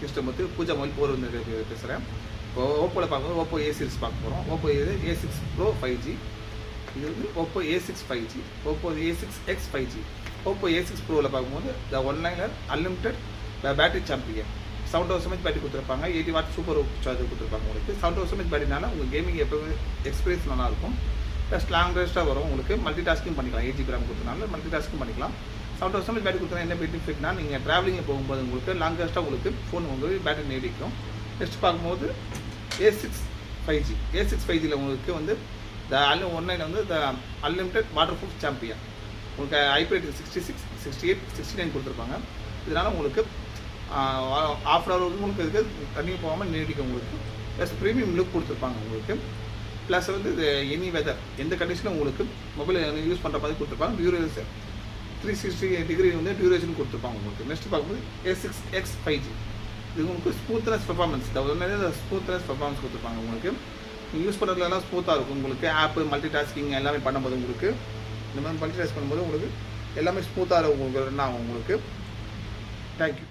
Krishnamurthy Pooja mobile போர் பேசுகிறேன். இப்போ ஓப்போவில் பார்க்கும்போது ஓப்போ ஏ சீரிஸ் பார்க்க போகிறோம். ஓப்போ A6 Pro 5G, இது வந்து Oppo A6 5G, Oppo A6X 5G. Oppo A6 ப்ரோவில் பார்க்கும்போது the one liner unlimited battery champion, 7000 mAh battery கொடுத்துருப்பாங்க. 80 வாட் சூப்பர் சார்ஜர் கொடுத்துருப்பாங்க. உங்களுக்கு 7000 mAh பேட்டரினால உங்கள் கேமிங் எப்போவுமே எக்ஸ்பீரியன்ஸ் நல்லாயிருக்கும். ப்ளஸ் லாங் ரெஸ்ட்டாக வரும். உங்களுக்கு மல்டி டாஸ்கிங் பண்ணிக்கலாம். 8GB RAM கொடுத்தனால மல்டி டாஸ்கிங் பண்ணிக்கலாம். 7000 mAh பேட்டரி கொடுத்தா என்ன பெனிஃபிட்னா, நீங்கள் ட்ராவலிங்கில் போகும்போது உங்களுக்கு லாங் ரெஸ்ட்டாக உங்களுக்கு ஃபோன் வந்து பேட்டரி நீடிக்கும். நெக்ஸ்ட் பார்க்கும்போது A6 5G, A6 5Gயில் உங்களுக்கு வந்து ஒன்லைன் வந்து த அன்லிமிட்டட் வாட்டர் ப்ரூஃப் சாம்பியன். உங்களுக்கு ஐபி 66, 68, 69 கொடுத்துருப்பாங்க. இதனால் உங்களுக்கு ½ hour வந்து உங்களுக்கு இதுக்கு தண்ணி போகாமல் நீடிக்கும். உங்களுக்கு ப்ளஸ் ப்ரீமியம் லுக் கொடுத்துருப்பாங்க உங்களுக்கு. ப்ளஸ் வந்து இது எனி வெதர் எந்த கண்டிஷனும் உங்களுக்கு மொபைல் யூஸ் பண்ணுற மாதிரி கொடுத்துருப்பாங்க. டியூரேஷன் 360 டிகிரி வந்து டியூரேஷன் கொடுத்துருப்பாங்க உங்களுக்கு. நெக்ஸ்ட் பார்க்கும்போது A6X 5G, இது உங்களுக்கு ஸ்மூத்னஸ் பெர்ஃபார்மன்ஸ், ஸ்மூத்னஸ் பெர்ஃபார்மன்ஸ் கொடுத்துருப்பாங்க. உங்களுக்கு நீங்கள் யூஸ் பண்ணுறதுலாம் ஸ்மூத்தாக இருக்கும். உங்களுக்கு ஆப்பு மல்டி டாஸ்கிங் எல்லாமே பண்ணும்போது உங்களுக்கு இந்த மாதிரி மல்டி டாஸ்க் பண்ணும்போது உங்களுக்கு எல்லாமே ஸ்மூத்தாக இருக்கும். உங்களுக்கு ரன் ஆகும் உங்களுக்கு. தேங்க்யூ.